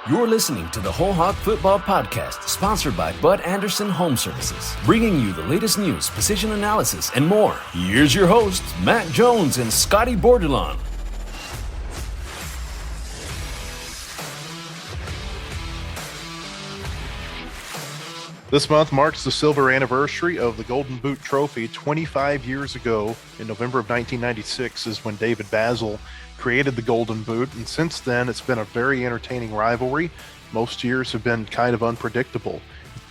You're listening to the WholeHog Football Podcast, sponsored by Bud Anderson Home Services, bringing you the latest news, position analysis, and more. Here's your hosts, Matt Jones and Scotty Bordelon. This month marks the silver anniversary of the Golden Boot Trophy. 25 years ago, in November of 1996, is when David Basil created the Golden Boot, and since then it's been a very entertaining rivalry. Most years have been kind of unpredictable.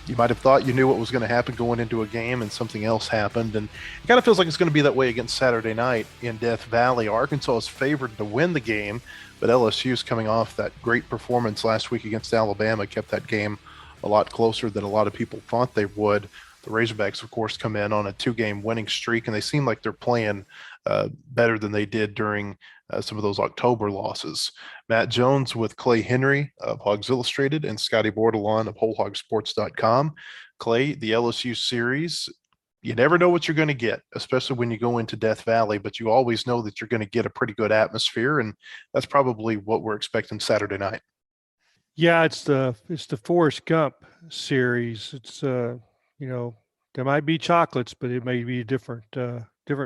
You might have thought you knew what was going to happen going into a game, and something else happened, and it kind of feels like it's going to be that way against Saturday night in Death Valley. Arkansas is favored to win the game, but LSU is coming off that great performance last week against Alabama, kept that game a lot closer than a lot of people thought they would. The Razorbacks, of course, come in on a 2-game winning streak, and they seem like they're playing better than they did during some of those October losses. Matt Jones with Clay Henry of Hogs Illustrated and Scotty Bordelon of WholeHogSports.com. Clay, the LSU series, you never know what you're going to get, especially when you go into Death Valley, but you always know that you're going to get a pretty good atmosphere, and that's probably what we're expecting Saturday night. Yeah, it's the Forrest Gump series. It's there might be chocolates, but it may be a different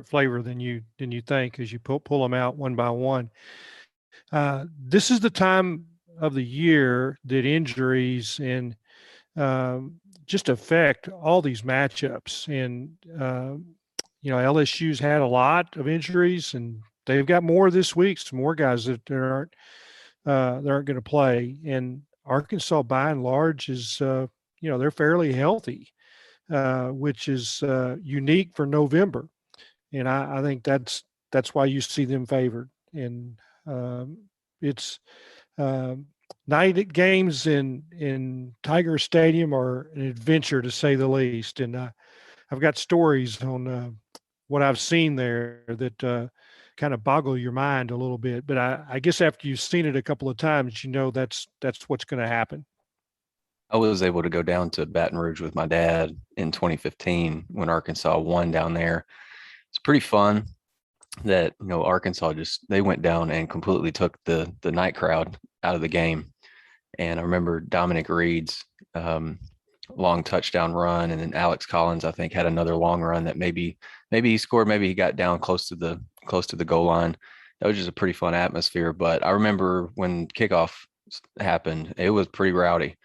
flavor than you think as you pull them out one by one. This is the time of the year that injuries and just affect all these matchups. And LSU's had a lot of injuries, and they've got more this week. Some more guys that aren't going to play, and Arkansas by and large is they're fairly healthy, which is unique for November, and I think that's why you see them favored. And it's night games in Tiger Stadium are an adventure, to say the least. And I've got stories on what I've seen there that kind of boggle your mind a little bit, but I guess after you've seen it a couple of times, that's what's going to happen. I was able to go down to Baton Rouge with my dad in 2015 when Arkansas won down there. It's pretty fun that, Arkansas they went down and completely took the night crowd out of the game. And I remember Dominic Reed's long touchdown run, and then Alex Collins, I think, had another long run that maybe he scored, maybe he got down close to the goal line. That was just a pretty fun atmosphere. But I remember when kickoff happened, it was pretty rowdy.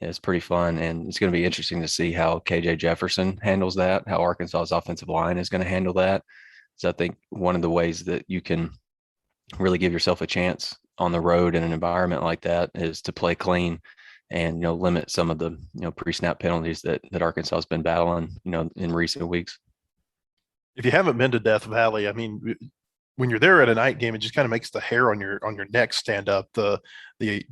It's pretty fun, and it's going to be interesting to see how KJ Jefferson handles that, how Arkansas's offensive line is going to handle that. So I think one of the ways that you can really give yourself a chance on the road in an environment like that is to play clean and limit some of the pre-snap penalties that Arkansas has been battling in recent weeks. If you haven't been to Death Valley, I mean, when you're there at a night game, it just kind of makes the hair on your neck stand up. The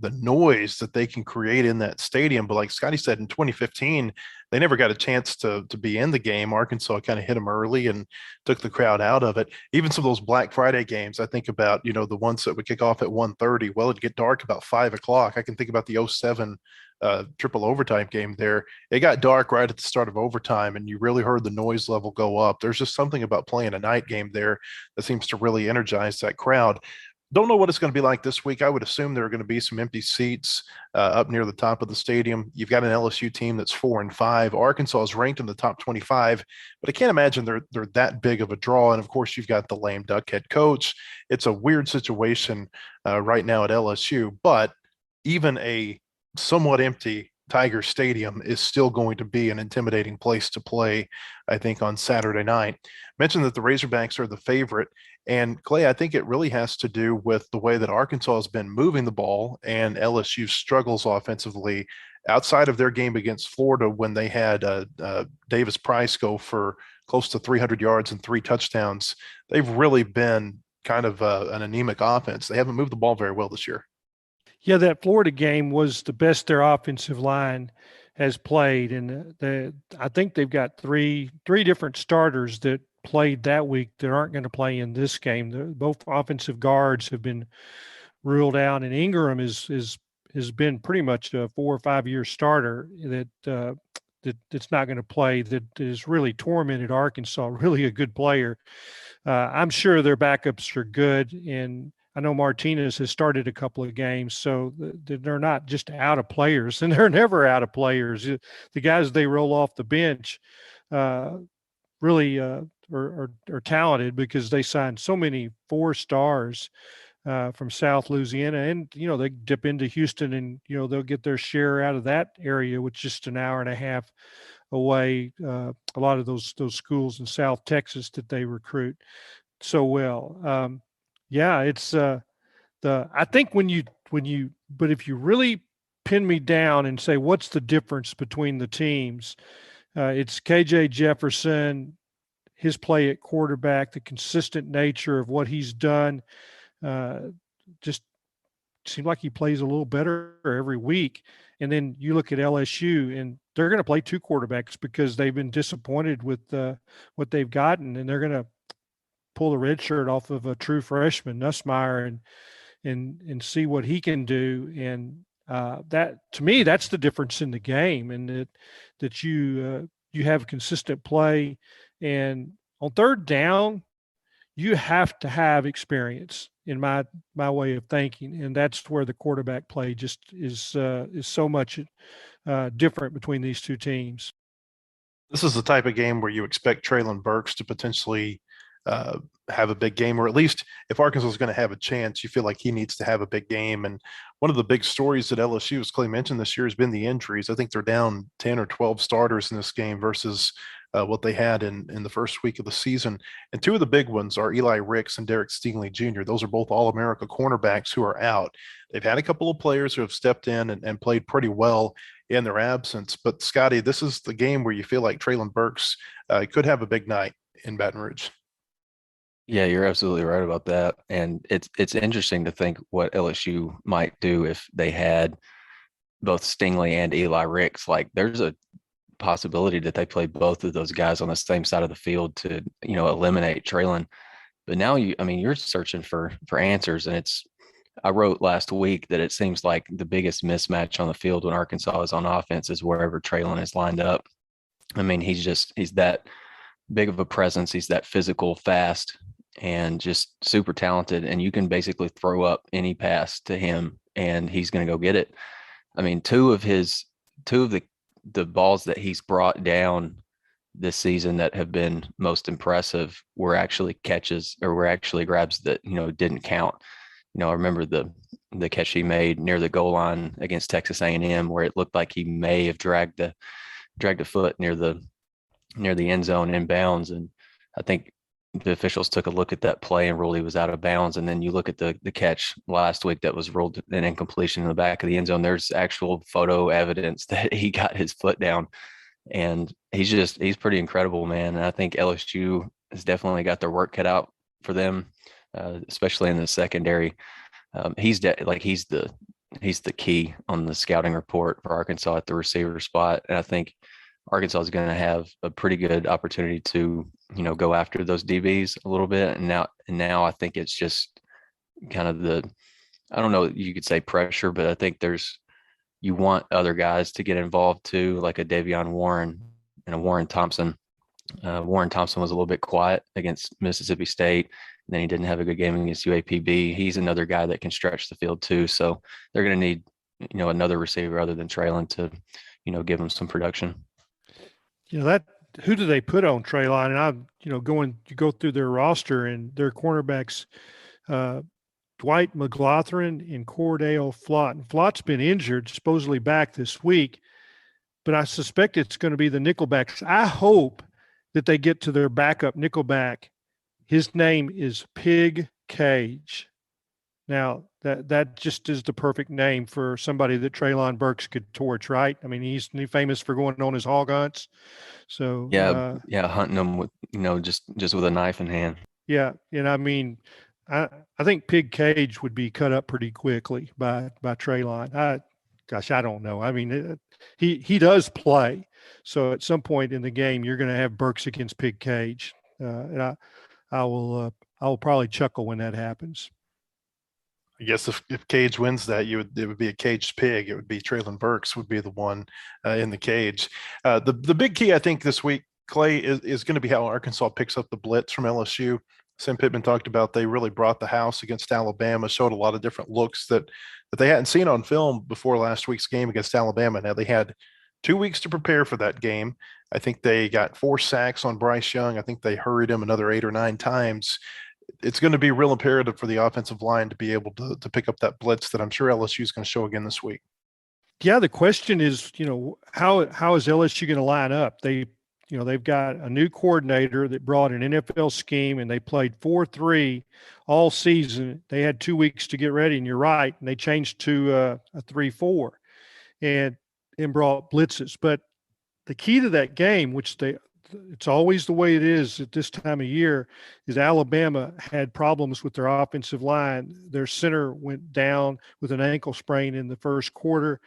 noise that they can create in that stadium. But like Scotty said, in 2015, they never got a chance to be in the game. Arkansas kind of hit them early and took the crowd out of it. Even some of those Black Friday games, I think about, the ones that would kick off at 1:30. Well, it'd get dark about 5 o'clock. I can think about the 2007 triple overtime game there. It got dark right at the start of overtime, and you really heard the noise level go up. There's just something about playing a night game there that seems to really energize that crowd. Don't know what it's going to be like this week. I would assume there are going to be some empty seats up near the top of the stadium. You've got an LSU team that's 4-5. Arkansas is ranked in the top 25, but I can't imagine they're that big of a draw. And of course, you've got the lame duck head coach. It's a weird situation right now at LSU, but even a somewhat empty Tiger Stadium is still going to be an intimidating place to play, I think, on Saturday night. Mentioned that the Razorbacks are the favorite. And Clay, I think it really has to do with the way that Arkansas has been moving the ball and LSU struggles offensively outside of their game against Florida when they had Davis Price go for close to 300 yards and 3 touchdowns. They've really been kind of an anemic offense. They haven't moved the ball very well this year. Yeah, that Florida game was the best their offensive line has played, and I think they've got three different starters that played that week that aren't going to play in this game. Both offensive guards have been ruled out, and Ingram has been pretty much a 4 or 5 year starter that's not going to play. That has really tormented Arkansas. Really a good player. I'm sure their backups are good, and I know Martinez has started a couple of games, so they're not just out of players, and they're never out of players. The guys they roll off the bench really are talented because they signed so many 4 stars from South Louisiana, and they dip into Houston, and they'll get their share out of that area, which is just an hour and a half away. A lot of those schools in South Texas that they recruit so well. Yeah, it's I think but if you really pin me down and say what's the difference between the teams, it's KJ Jefferson, his play at quarterback, the consistent nature of what he's done. Just seems like he plays a little better every week. And then you look at LSU, and they're going to play 2 quarterbacks because they've been disappointed with what they've gotten, and they're going to pull the red shirt off of a true freshman, Nussmeier, and see what he can do. And that, to me, that's the difference in the game, and that you have consistent play. And on third down, you have to have experience, in my way of thinking, and that's where the quarterback play just is so much different between these 2 teams. This is the type of game where you expect Traylon Burks to potentially have a big game, or at least if Arkansas is going to have a chance, you feel like he needs to have a big game. And one of the big stories that LSU, as Clay mentioned, this year has been the injuries. I think they're down 10 or 12 starters in this game versus what they had in the first week of the season. And 2 of the big ones are Eli Ricks and Derek Stingley Jr. Those are both All-America cornerbacks who are out. They've had a couple of players who have stepped in and played pretty well in their absence. But, Scotty, this is the game where you feel like Traylon Burks could have a big night in Baton Rouge. Yeah, you're absolutely right about that. And it's interesting to think what LSU might do if they had both Stingley and Eli Ricks. Like, there's a possibility that they play both of those guys on the same side of the field to, eliminate Traylon. But now you're searching for answers. And I wrote last week that it seems like the biggest mismatch on the field when Arkansas is on offense is wherever Traylon is lined up. I mean, he's that big of a presence. He's that physical, fast, and just super talented. And you can basically throw up any pass to him and he's going to go get it. I mean, two of the balls that he's brought down this season that have been most impressive were actually catches, or were actually grabs that, didn't count. I remember the catch he made near the goal line against Texas A&M, where it looked like he may have dragged a foot near the end zone inbounds. And I think the officials took a look at that play and ruled he was out of bounds. And then you look at the catch last week that was ruled an incompletion in the back of the end zone. There's actual photo evidence that he got his foot down, and he's pretty incredible, man. And I think LSU has definitely got their work cut out for them, especially in the secondary. He's the key on the scouting report for Arkansas at the receiver spot. And I think Arkansas is going to have a pretty good opportunity to, go after those DBs a little bit. And now I think it's just kind of I don't know, you could say pressure, but I think you want other guys to get involved too, like a Davion Warren and a Warren Thompson. Warren Thompson was a little bit quiet against Mississippi State, and then he didn't have a good game against UAPB. He's another guy that can stretch the field too. So they're going to need, another receiver other than Traylon to, give them some production. Who do they put on Traylon? And I'm, you go through their roster and their cornerbacks, Dwight McLaughlin and Cordell Flott. And Flott's been injured, supposedly back this week, but I suspect it's going to be the nickelbacks. I hope that they get to their backup nickelback. His name is Pig Cage. Now, that just is the perfect name for somebody that Traylon Burks could torch, right? I mean, he's famous for going on his hog hunts. So hunting them with, just with a knife in hand. Yeah, and I mean, I think Pig Cage would be cut up pretty quickly by Traylon. I don't know. I mean, he does play, so at some point in the game, you're going to have Burks against Pig Cage, and I will probably chuckle when that happens. I guess if Cage wins that, it would be a caged pig. It would be Traylon Burks would be the one in the cage. The big key, I think, this week, Clay, is going to be how Arkansas picks up the blitz from LSU. Sam Pittman talked about they really brought the house against Alabama, showed a lot of different looks that they hadn't seen on film before last week's game against Alabama. Now they had 2 weeks to prepare for that game. I think they got 4 sacks on Bryce Young. I think they hurried him another 8 or 9 times. It's going to be real imperative for the offensive line to be able to pick up that blitz that I'm sure LSU is going to show again this week. Yeah, the question is, how is LSU going to line up? They've got a new coordinator that brought an NFL scheme, and they played 4-3 all season. They had 2 weeks to get ready, and you're right, and they changed to a 3-4 and brought blitzes. But the key to that game, it's always the way it is at this time of year, is Alabama had problems with their offensive line. Their center went down with an ankle sprain in the first quarter.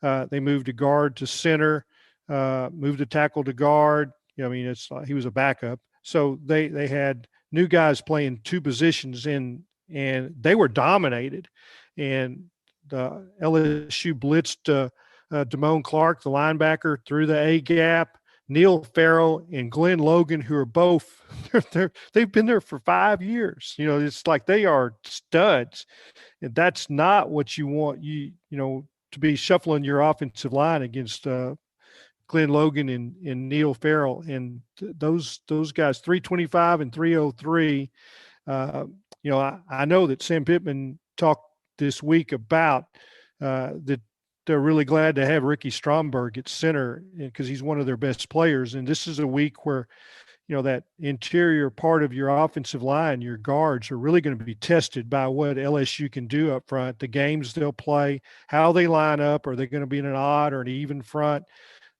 They moved a guard to center. Moved a tackle to guard. It's he was a backup. So they had new guys playing 2 positions, and they were dominated. And LSU blitzed Damone Clark, the linebacker, through the A gap. Neil Farrell and Glenn Logan, who are both they've been there for 5 years. It's like they are studs, and that's not what you want. To be shuffling your offensive line against Glenn Logan and Neil Farrell, and those guys, 325 and 303. I know that Sam Pittman talked this week about that they're really glad to have Ricky Stromberg at center because he's one of their best players. And this is a week where, that interior part of your offensive line, your guards, are really going to be tested by what LSU can do up front, the games they'll play, how they line up. Are they going to be in an odd or an even front?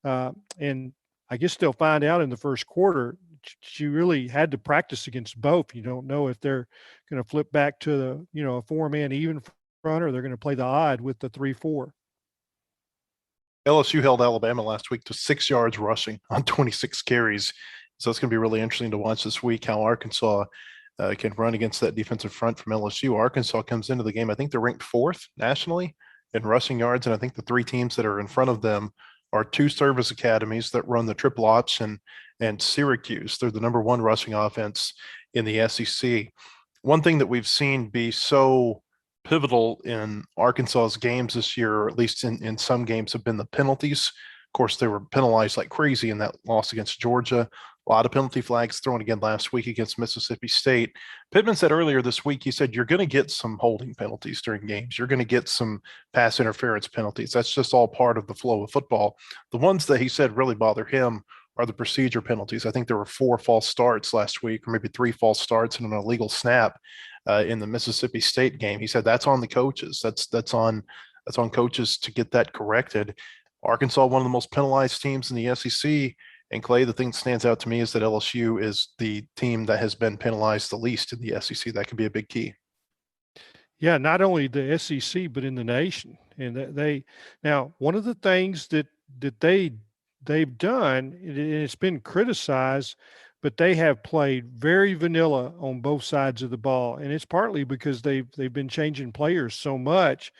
And I guess they'll find out in the first quarter. She really had to practice against both. You don't know if they're going to flip back to the, a 4-man even front, or they're going to play the odd with the 3-4. LSU held Alabama last week to 6 yards rushing on 26 carries. So it's going to be really interesting to watch this week how Arkansas can run against that defensive front from LSU. Arkansas comes into the game, I think they're ranked 4th nationally in rushing yards, and I think the 3 teams that are in front of them are 2 service academies that run the triple option and Syracuse. They're the number 1 rushing offense in the SEC. One thing that we've seen be so pivotal in Arkansas's games this year, or at least in some games, have been the penalties. Of course, they were penalized like crazy in that loss against Georgia. A lot of penalty flags thrown again last week against Mississippi State. Pittman said earlier this week, he said, you're going to get some holding penalties during games. You're going to get some pass interference penalties. That's just all part of the flow of football. The ones that he said really bother him are the procedure penalties. I think there were 4 false starts last week, or maybe 3 false starts and an illegal snap in the Mississippi State game. He said that's on the coaches. That's on coaches to get that corrected. Arkansas, one of the most penalized teams in the SEC. And Clay, the thing that stands out to me is that LSU is the team that has been penalized the least in the SEC. That could be a big key. Yeah, not only the SEC, but in the nation. And now one of the things that they've done, and it's been criticized, but they have played very vanilla on both sides of the ball. And it's partly because they've been changing players so much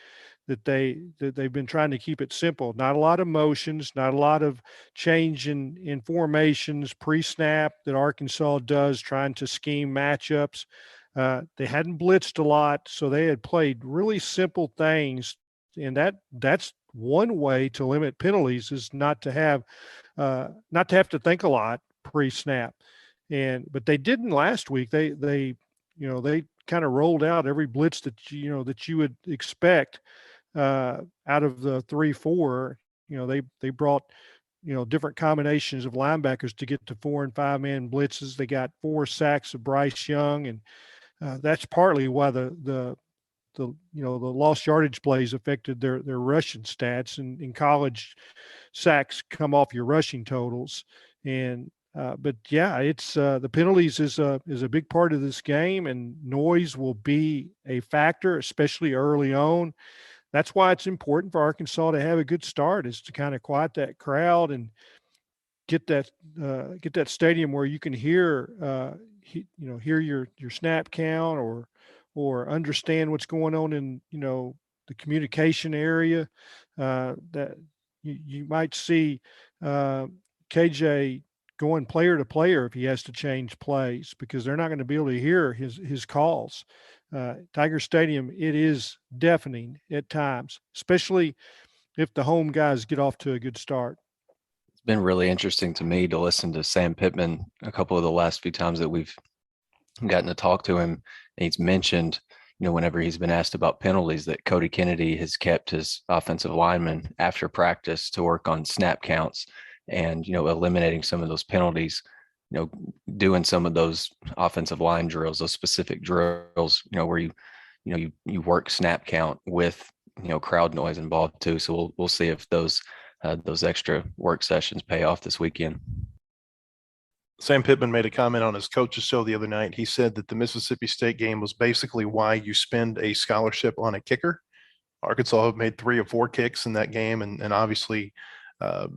that they've been trying to keep it simple. Not a lot of motions, not a lot of change in formations, pre-snap that Arkansas does, trying to scheme matchups. They hadn't blitzed a lot, so they had played really simple things, and that's one way to limit penalties is not to have to think a lot pre-snap. But they didn't last week. They kind of rolled out every blitz that you would expect out of the 3-4. They brought different combinations of linebackers to get to 4- and 5-man blitzes. They got 4 sacks of Bryce Young, and that's partly why the lost yardage plays affected their rushing stats. And in college, sacks come off your rushing totals. But yeah, it's the penalties is a big part of this game, and noise will be a factor, especially early on. That's why it's important for Arkansas to have a good start, is to kind of quiet that crowd and get that stadium where you can hear your snap count or understand what's going on in the communication area. That you might see KJ going player to player if he has to change plays, because they're not going to be able to hear his calls. Tiger Stadium, it is deafening at times, especially if the home guys get off to a good start. It's been really interesting to me to listen to Sam Pittman a couple of the last few times that we've gotten to talk to him. And he's mentioned, whenever he's been asked about penalties, that Cody Kennedy has kept his offensive linemen after practice to work on snap counts and, eliminating some of those penalties, doing some of those offensive line drills, those specific drills, where you work snap count with, crowd noise involved too. So we'll see if those extra work sessions pay off this weekend. Sam Pittman made a comment on his coach's show the other night. He said that the Mississippi State game was basically why you spend a scholarship on a kicker. Arkansas made 3 of 4 kicks in that game, and obviously a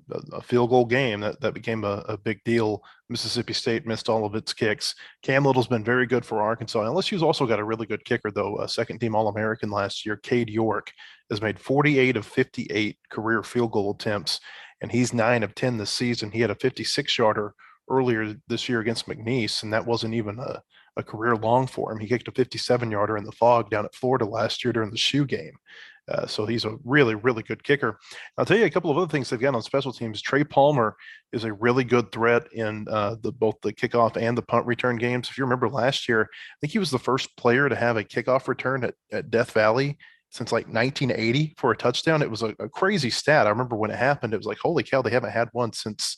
field goal game that became a big deal. Mississippi State missed all of its kicks. Cam Little's been very good for Arkansas. LSU's also got a really good kicker, though. A second-team All-American last year, Cade York, has made 48 of 58 career field goal attempts, and he's 9 of 10 this season. He had a 56-yarder earlier this year against McNeese, and that wasn't even a career long for him. He kicked a 57-yarder in the fog down at Florida last year during the shoe game. So he's a really, really good kicker. I'll tell you a couple of other things they've got on special teams. Trey Palmer is a really good threat in both the kickoff and the punt return games. If you remember last year, I think he was the first player to have a kickoff return at Death Valley since like 1980 for a touchdown. It was a crazy stat. I remember when it happened, it was like, holy cow, they haven't had one since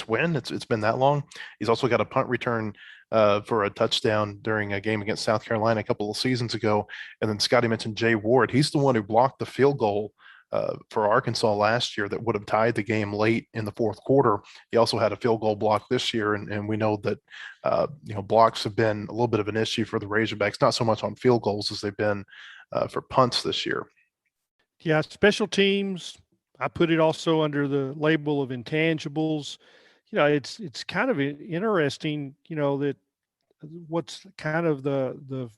when? It's been that long. He's also got a punt return for a touchdown during a game against South Carolina a couple of seasons ago. And then Scotty mentioned Jay Ward. He's the one who blocked the field goal for Arkansas last year that would have tied the game late in the fourth quarter. He also had a field goal block this year, and we know that blocks have been a little bit of an issue for the Razorbacks, not so much on field goals as they've been for punts this year. Yeah, special teams, I put it also under the label of intangibles. It's kind of interesting, that what's kind of the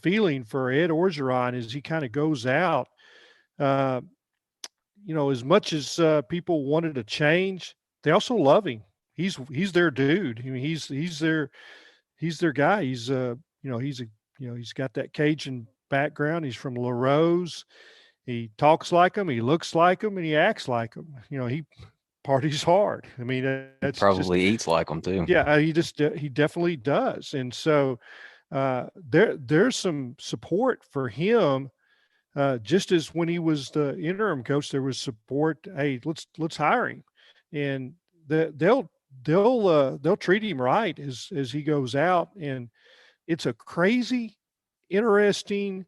feeling for Ed Orgeron is he kind of goes out, as much as people wanted to change, they also love him. He's their dude. I mean, he's their guy. He's he's got that Cajun background. He's from LaRose. He talks like him, he looks like him, and he acts like him. He parties hard. I mean, that's probably eats like him too. Yeah, he definitely does. And so there's some support for him. Just as when he was the interim coach, there was support. Hey, let's hire him, and they'll treat him right as he goes out. And it's a crazy, interesting,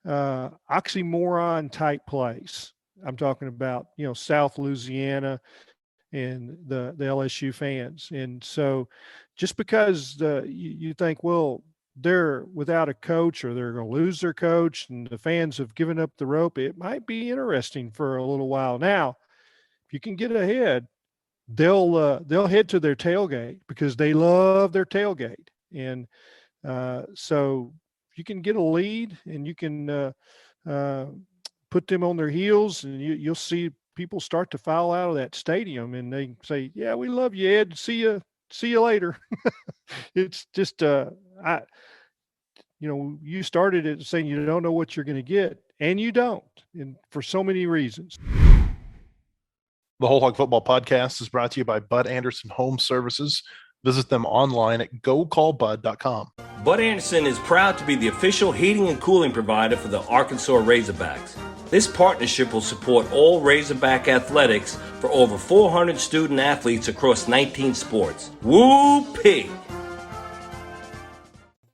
oxymoron type place. I'm talking about, South Louisiana and the LSU fans. And so just because you think, well, they're without a coach or they're going to lose their coach and the fans have given up the rope, it might be interesting for a little while. Now, if you can get ahead, they'll head to their tailgate because they love their tailgate. And so you can get a lead and you can put them on their heels, and you'll see people start to file out of that stadium, and they say, yeah, we love you, Ed. See you later. It's just, you started it saying you don't know what you're going to get, and you don't, and for so many reasons. The WholeHog Football Podcast is brought to you by Bud Anderson Home Services. Visit them online at gocallbud.com. Bud Anderson is proud to be the official heating and cooling provider for the Arkansas Razorbacks. This partnership will support all Razorback athletics for over 400 student athletes across 19 sports. Woo-pig!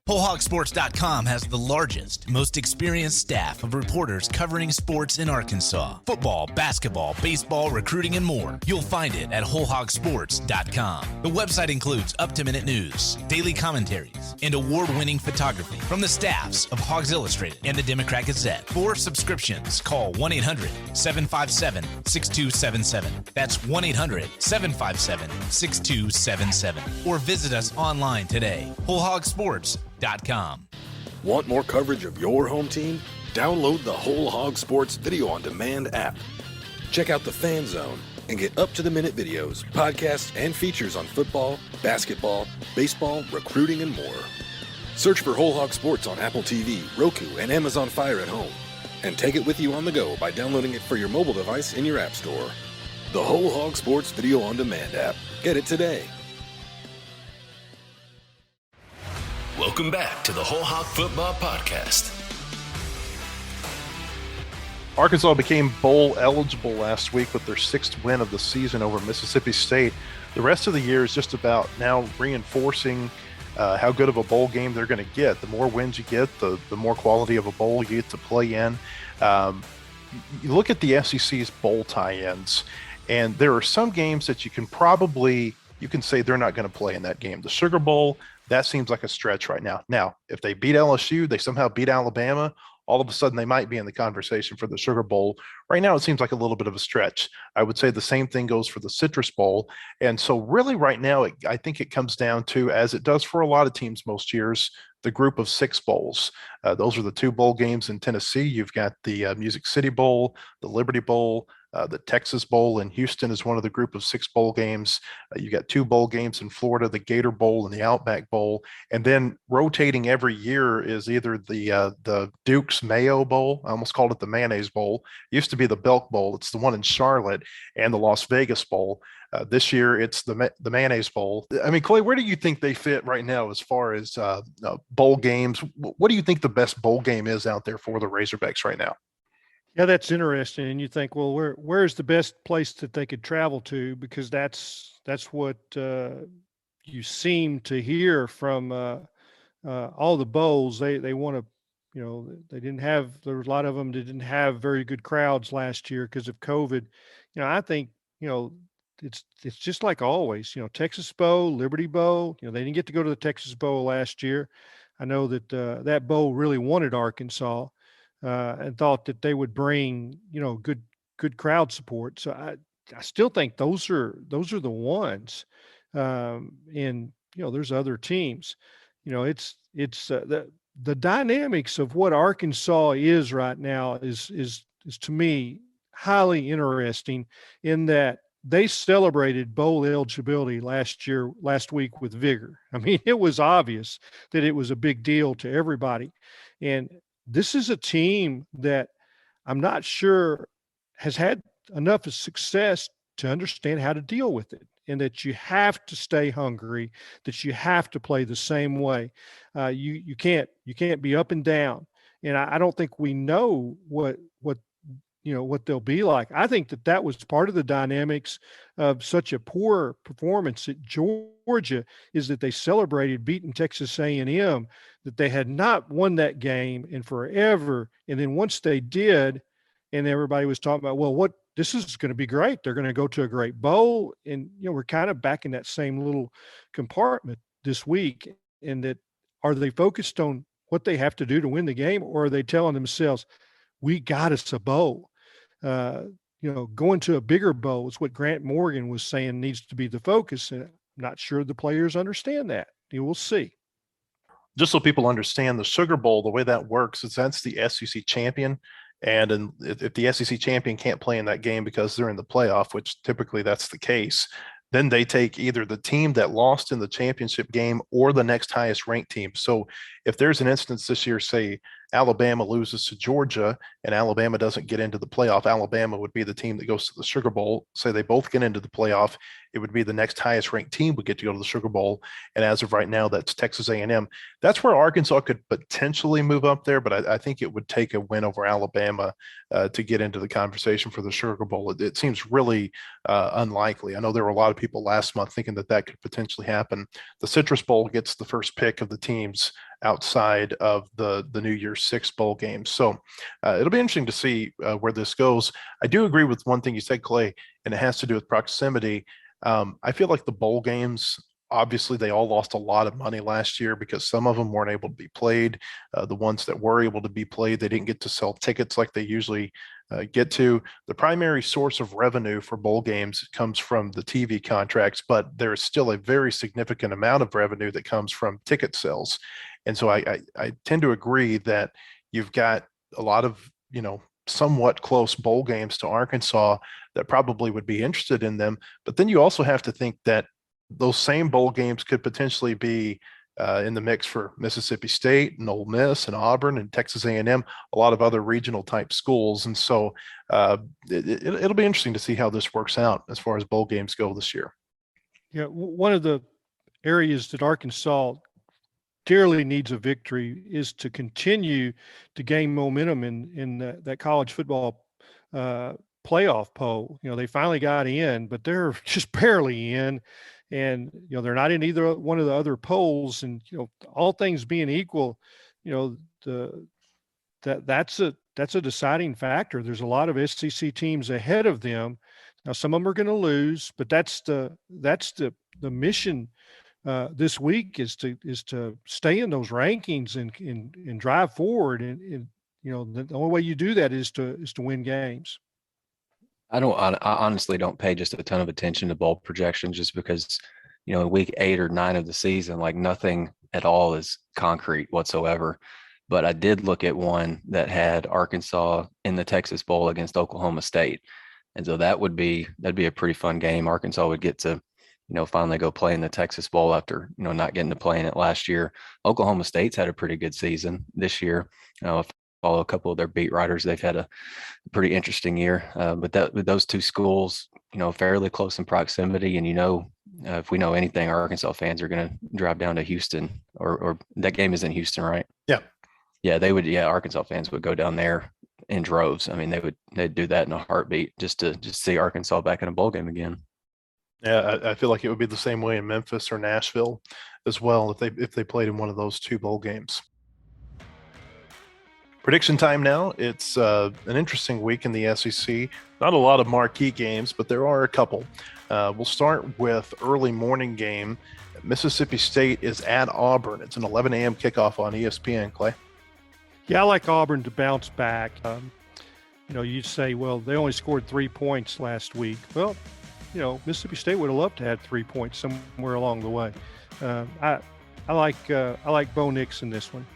WholeHogSports.com has the largest, most experienced staff of reporters covering sports in Arkansas. Football, basketball, baseball, recruiting, and more. You'll find it at WholeHogSports.com. The website includes up-to-minute news, daily commentaries, and award-winning photography from the staffs of Hogs Illustrated and the Democrat Gazette. For subscriptions, call 1-800-757-6277. That's 1-800-757-6277. Or visit us online today. WholeHogSports.com. Want more coverage of your home team? Download the Whole Hog Sports Video on Demand app. Check out the Fan Zone, and get up-to-the-minute videos, podcasts, and features on football, basketball, baseball, recruiting, and more. Search for WholeHog Sports on Apple TV, Roku, and Amazon Fire at home. And take it with you on the go by downloading it for your mobile device in your app store. The WholeHog Sports Video On Demand app. Get it today. Welcome back to the WholeHog Football Podcast. Arkansas became bowl eligible last week with their 6th win of the season over Mississippi State. The rest of the year is just about now reinforcing how good of a bowl game they're going to get. The more wins you get, the more quality of a bowl you get to play in. You look at the SEC's bowl tie-ins, and there are some games that you can say they're not going to play in that game. The Sugar Bowl, that seems like a stretch right now. Now, if they beat LSU, they somehow beat Alabama, all of a sudden they might be in the conversation for the Sugar Bowl. Right now, it seems like a little bit of a stretch. I would say the same thing goes for the Citrus Bowl. And so really right now, I think it comes down to, as it does for a lot of teams most years, the group of 6 bowls. Those are the 2 bowl games in Tennessee. You've got the Music City Bowl, the Liberty Bowl, the Texas Bowl in Houston is one of the group of 6 bowl games. You got 2 bowl games in Florida, the Gator Bowl and the Outback Bowl. And then rotating every year is either the Duke's Mayo Bowl. I almost called it the Mayonnaise Bowl. It used to be the Belk Bowl. It's the one in Charlotte, and the Las Vegas Bowl. This year, it's the Mayonnaise Bowl. I mean, Clay, where do you think they fit right now as far as bowl games? What do you think the best bowl game is out there for the Razorbacks right now? Yeah, that's interesting. And you think, well, where's the best place that they could travel to? Because that's what you seem to hear from all the bowls. They want to, they didn't have. There was a lot of them that didn't have very good crowds last year because of COVID. I think it's just like always. Texas Bowl, Liberty Bowl. They didn't get to go to the Texas Bowl last year. I know that that bowl really wanted Arkansas. And thought that they would bring, good crowd support. So I still think those are the ones. And there's other teams. It's the dynamics of what Arkansas is right now is to me highly interesting in that they celebrated bowl eligibility last week with vigor. I mean, it was obvious that it was a big deal to everybody. And this is a team that I'm not sure has had enough of success to understand how to deal with it, and that you have to stay hungry, that you have to play the same way. You can't be up and down. And I don't think we know what they'll be like. I think that was part of the dynamics of such a poor performance at Georgia, is that they celebrated beating Texas A&M, that they had not won that game in forever. And then once they did, and everybody was talking about, well, this is going to be great. They're going to go to a great bowl. And, we're kind of back in that same little compartment this week. And that, are they focused on what they have to do to win the game, or are they telling themselves, we got us a bowl? Going to a bigger bowl is what Grant Morgan was saying needs to be the focus. And I'm not sure the players understand that. You will see. Just so people understand, the Sugar Bowl, the way that works is that's the SEC champion. And if the SEC champion can't play in that game because they're in the playoff, which typically that's the case, then they take either the team that lost in the championship game or the next highest ranked team. So if there's an instance this year, say Alabama loses to Georgia and Alabama doesn't get into the playoff, Alabama would be the team that goes to the Sugar Bowl. Say they both get into the playoff, it would be the next highest ranked team would get to go to the Sugar Bowl. And as of right now, that's Texas A&M. That's where Arkansas could potentially move up there, but I think it would take a win over Alabama to get into the conversation for the Sugar Bowl. It seems really unlikely. I know there were a lot of people last month thinking that could potentially happen. The Citrus Bowl gets the first pick of the teams outside of the New Year's Six bowl games. So it'll be interesting to see where this goes. I do agree with one thing you said, Clay, and it has to do with proximity. I feel like the bowl games, obviously they all lost a lot of money last year because some of them weren't able to be played. The ones that were able to be played, they didn't get to sell tickets like they usually get to. The primary source of revenue for bowl games comes from the TV contracts, but there is still a very significant amount of revenue that comes from ticket sales. And so I tend to agree that you've got a lot of, somewhat close bowl games to Arkansas that probably would be interested in them. But then you also have to think that those same bowl games could potentially be in the mix for Mississippi State and Ole Miss and Auburn and Texas A&M, a lot of other regional type schools. And so it'll be interesting to see how this works out as far as bowl games go this year. Yeah, one of the areas that Arkansas dearly needs a victory is to continue to gain momentum in that college football playoff poll. They finally got in, but they're just barely in. And, they're not in either one of the other polls. And, all things being equal, that's a deciding factor. There's a lot of SEC teams ahead of them. Now, some of them are going to lose, but that's the mission this week is to stay in those rankings and drive forward. And the only way you do that is to win games. I honestly don't pay just a ton of attention to bowl projections just because, week 8 or 9 of the season, like nothing at all is concrete whatsoever. But I did look at one that had Arkansas in the Texas Bowl against Oklahoma State. And so that'd be a pretty fun game. Arkansas would get to, finally go play in the Texas Bowl after, not getting to play in it last year. Oklahoma State's had a pretty good season this year. Follow a couple of their beat writers. They've had a pretty interesting year. But with those two schools, fairly close in proximity. And, if we know anything, Arkansas fans are going to drive down to Houston or that game is in Houston, right? Yeah. Yeah, they would. Yeah, Arkansas fans would go down there in droves. I mean, they'd do that in a heartbeat just to see Arkansas back in a bowl game again. Yeah, I feel like it would be the same way in Memphis or Nashville as well if they played in one of those two bowl games. Prediction time now. It's an interesting week in the SEC. Not a lot of marquee games, but there are a couple. We'll start with early morning game. Mississippi State is at Auburn. It's an 11 a.m. kickoff on ESPN, Clay. Yeah, I like Auburn to bounce back. You'd say, well, they only scored 3 points last week. Well, Mississippi State would have loved to have 3 points somewhere along the way. I like Bo Nix in this one.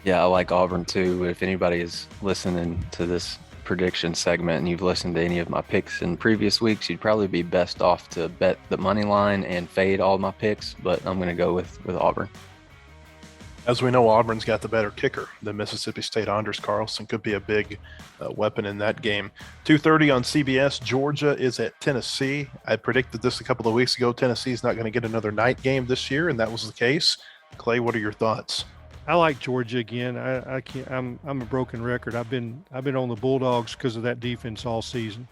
Yeah, I like Auburn too. If anybody is listening to this prediction segment and you've listened to any of my picks in previous weeks, you'd probably be best off to bet the money line and fade all my picks, but I'm going to go with Auburn. As we know, Auburn's got the better kicker than Mississippi State. Anders Carlson could be a big weapon in that game. 2:30 on CBS. Georgia is at Tennessee. I predicted this a couple of weeks ago. Tennessee's not going to get another night game this year, and that was the case. Clay, what are your thoughts? I like Georgia again. I can't. I'm a broken record. I've been on the Bulldogs because of that defense all season.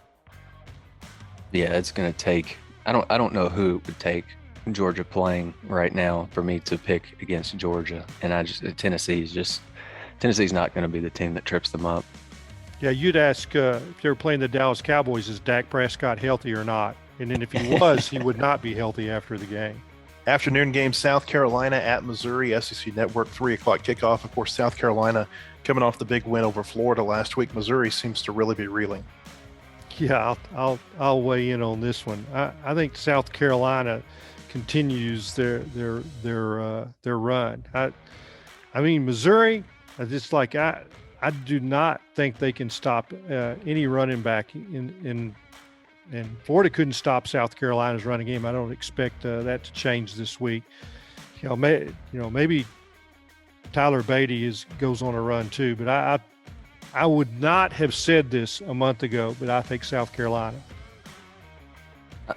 Yeah, it's going to take. I don't know who it would take Georgia playing right now for me to pick against Georgia, and Tennessee's not going to be the team that trips them up. Yeah, you'd ask if they were playing the Dallas Cowboys, is Dak Prescott healthy or not? And then if he was, he would not be healthy after the game. Afternoon game, South Carolina at Missouri, SEC Network, 3 o'clock kickoff. Of course, South Carolina coming off the big win over Florida last week. Missouri seems to really be reeling. Yeah, I'll weigh in on this one. I think South Carolina continues their run. I mean, Missouri, I do not think they can stop any running back and Florida couldn't stop South Carolina's running game. I don't expect that to change this week. Maybe Tyler Beatty goes on a run too, but I would not have said this a month ago, but I think South Carolina.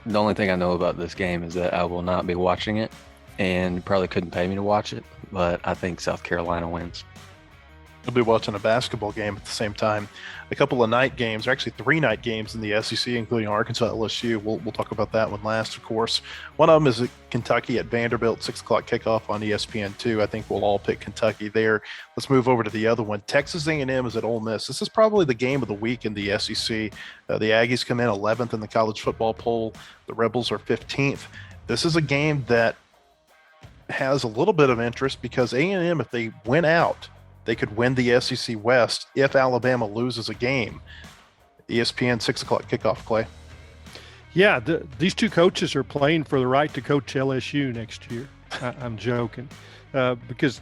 The only thing I know about this game is that I will not be watching it, and probably couldn't pay me to watch it, but I think South Carolina wins. You'll be watching a basketball game at the same time. A couple of night games, or actually 3 night games in the SEC, including Arkansas LSU. We'll talk about that one last, of course. One of them is at Kentucky at Vanderbilt, 6 o'clock kickoff on ESPN2. I think we'll all pick Kentucky there. Let's move over to the other one. Texas A&M is at Ole Miss. This is probably the game of the week in the SEC. The Aggies come in 11th in the college football poll. The Rebels are 15th. This is a game that has a little bit of interest because A&M, if they win out, they could win the SEC West if Alabama loses a game. ESPN 6 o'clock kickoff, Clay. Yeah, these two coaches are playing for the right to coach LSU next year. I'm joking because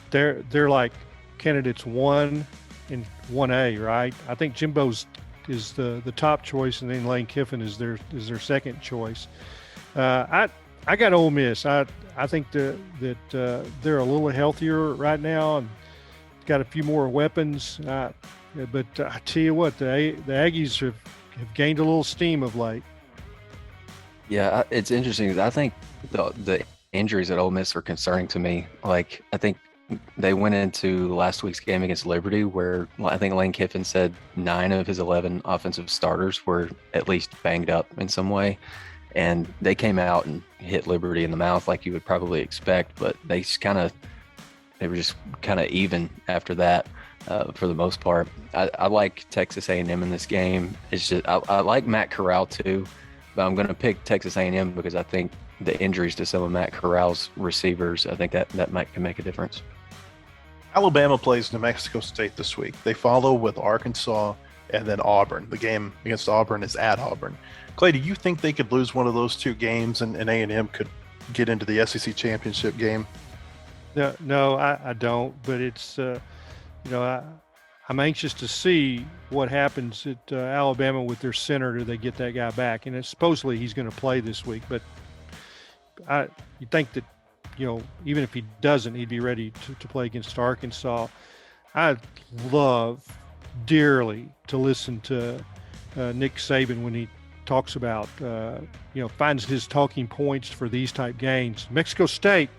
they're like candidates 1 in 1A, right? I think Jimbo's is the top choice, and then Lane Kiffin is their second choice. I got Ole Miss. I think that they're a little healthier right now and got a few more weapons. But I tell you what, the Aggies have gained a little steam of late. Yeah, it's interesting. I think the injuries at Ole Miss are concerning to me. Like, I think they went into last week's game against Liberty where I think Lane Kiffin said 9 of his 11 offensive starters were at least banged up in some way. And they came out and hit Liberty in the mouth like you would probably expect, but they were just kind of even after that for the most part. I like Texas A&M in this game. It's just I like Matt Corral too, but I'm going to pick Texas A&M because I think the injuries to some of Matt Corral's receivers, I think that can make a difference. Alabama plays New Mexico State this week. They follow with Arkansas and then Auburn. The game against Auburn is at Auburn. Clay, do you think they could lose one of those two games and A&M could get into the SEC championship game? No, I don't. But it's, I'm anxious to see what happens at Alabama with their center. Do they get that guy back? And supposedly he's going to play this week. But you think that, even if he doesn't, he'd be ready to play against Arkansas. I love dearly to listen to Nick Saban when he talks about, finds his talking points for these type games. Mexico State,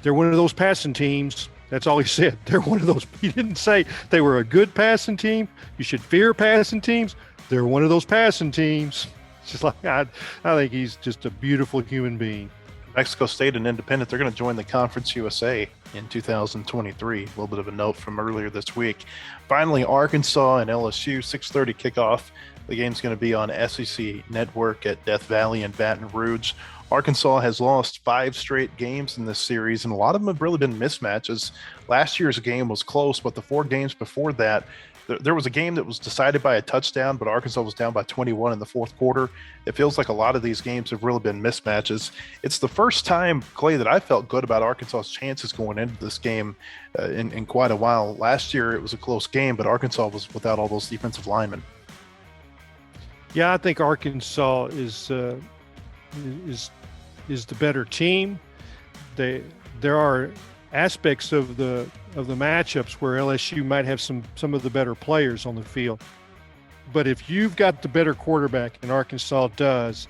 they're one of those passing teams. That's all he said. They're one of those. He didn't say they were a good passing team. You should fear passing teams. They're one of those passing teams. It's just like, I think he's just a beautiful human being. Mexico State and Independent, they're going to join the Conference USA in 2023. A little bit of a note from earlier this week. Finally, Arkansas and LSU, 6:30 kickoff. The game's going to be on SEC Network at Death Valley in Baton Rouge. Arkansas has lost 5 straight games in this series, and a lot of them have really been mismatches. Last year's game was close, but the 4 games before that, there was a game that was decided by a touchdown, but Arkansas was down by 21 in the fourth quarter. It feels like a lot of these games have really been mismatches. It's the first time, Clay, that I felt good about Arkansas's chances going into this game in quite a while. Last year, it was a close game, but Arkansas was without all those defensive linemen. Yeah, I think Arkansas is the better team. There are aspects of the matchups where LSU might have some of the better players on the field. But if you've got the better quarterback, and Arkansas does,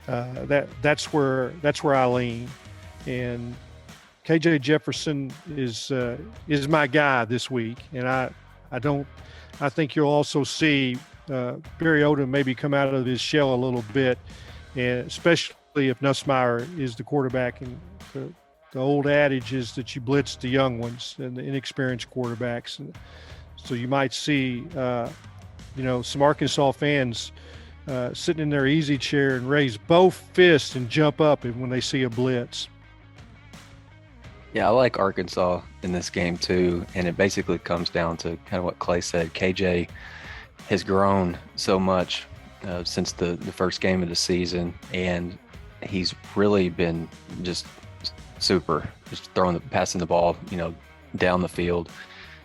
that's where I lean. And KJ Jefferson is my guy this week, and I think you'll also see Barry Odom maybe come out of his shell a little bit, and especially if Nussmeier is the quarterback. And the old adage is that you blitz the young ones and the inexperienced quarterbacks. And so you might see, some Arkansas fans sitting in their easy chair and raise both fists and jump up when they see a blitz. Yeah, I like Arkansas in this game too, and it basically comes down to kind of what Clay said. KJ has grown so much since the first game of the season, and he's really been just super, just passing the ball, down the field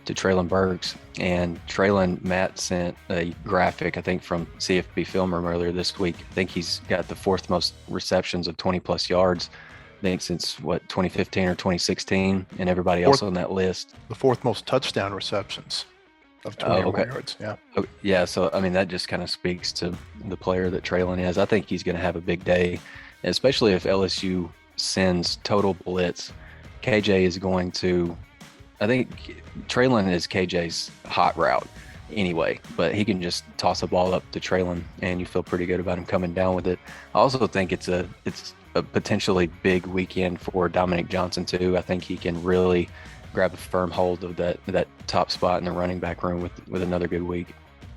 to Traylon Burks. And Traylon, Matt sent a graphic, I think, from CFB Film Room earlier this week. I think he's got the 4th most receptions of 20-plus yards, I think, since, 2015 or 2016, and everybody else on that list. The 4th most touchdown receptions of 20 or more yards. Yeah. Yeah, so, that just kind of speaks to the player that Traylon is. I think he's going to have a big day, especially if LSU sends total blitz. KJ is going to, I think Traylon is KJ's hot route anyway, but he can just toss a ball up to Traylon and you feel pretty good about him coming down with it. I also think it's a potentially big weekend for Dominic Johnson too. I think he can really grab a firm hold of that top spot in the running back room with another good week.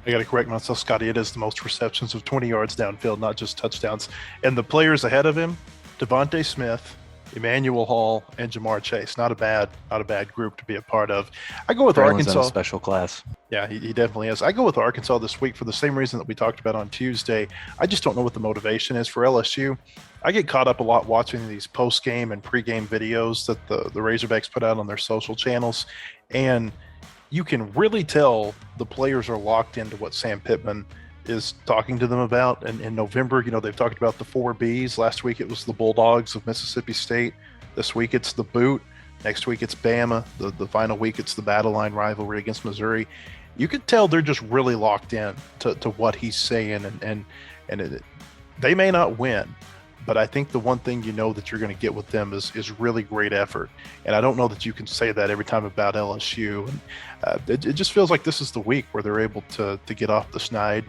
I got to correct myself, Scotty. It is the most receptions of 20 yards downfield, not just touchdowns. And the players ahead of him, Devontae Smith, Emmanuel Hall, and Jamar Chase. Not a bad group to be a part of. I go with Arkansas. Arkansas. In a special class. Yeah, he definitely is. I go with Arkansas this week for the same reason that we talked about on Tuesday. I just don't know what the motivation is for LSU. I get caught up a lot watching these post-game and pre-game videos that the Razorbacks put out on their social channels. And you can really tell the players are locked into what Sam Pittman is talking to them about. And in November, they've talked about the 4 Bs. Last week it was the Bulldogs of Mississippi State. This week it's the Boot. Next week it's Bama. The final week it's the Battle Line rivalry against Missouri. You can tell they're just really locked in to what he's saying, and they may not win, but I think the one thing that you're going to get with them is really great effort. And I don't know that you can say that every time about LSU. And it just feels like this is the week where they're able to get off the schneid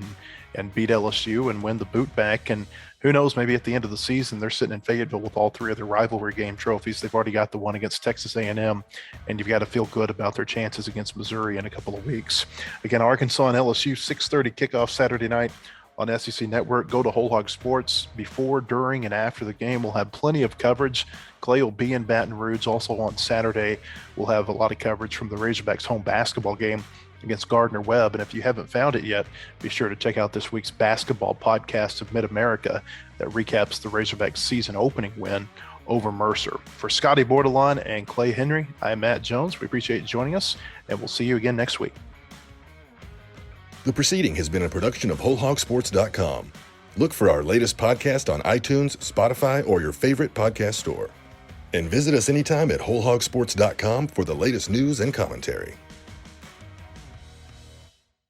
and beat LSU and win the Boot back. And who knows, maybe at the end of the season, they're sitting in Fayetteville with all 3 of their rivalry game trophies. They've already got the one against Texas A&M, and you've got to feel good about their chances against Missouri in a couple of weeks. Again, Arkansas and LSU, 6:30 kickoff Saturday night on SEC Network. Go to WholeHog Sports before, during, and after the game. We'll have plenty of coverage. Clay will be in Baton Rouge. Also on Saturday, we'll have a lot of coverage from the Razorbacks home basketball game against Gardner-Webb. And if you haven't found it yet, be sure to check out this week's basketball podcast of Mid-America that recaps the Razorbacks season opening win over Mercer. For Scotty Bordelon and Clay Henry, I'm Matt Jones. We appreciate you joining us, and we'll see you again next week. The proceeding has been a production of WholeHogSports.com. Look for our latest podcast on iTunes, Spotify, or your favorite podcast store. And visit us anytime at WholeHogSports.com for the latest news and commentary.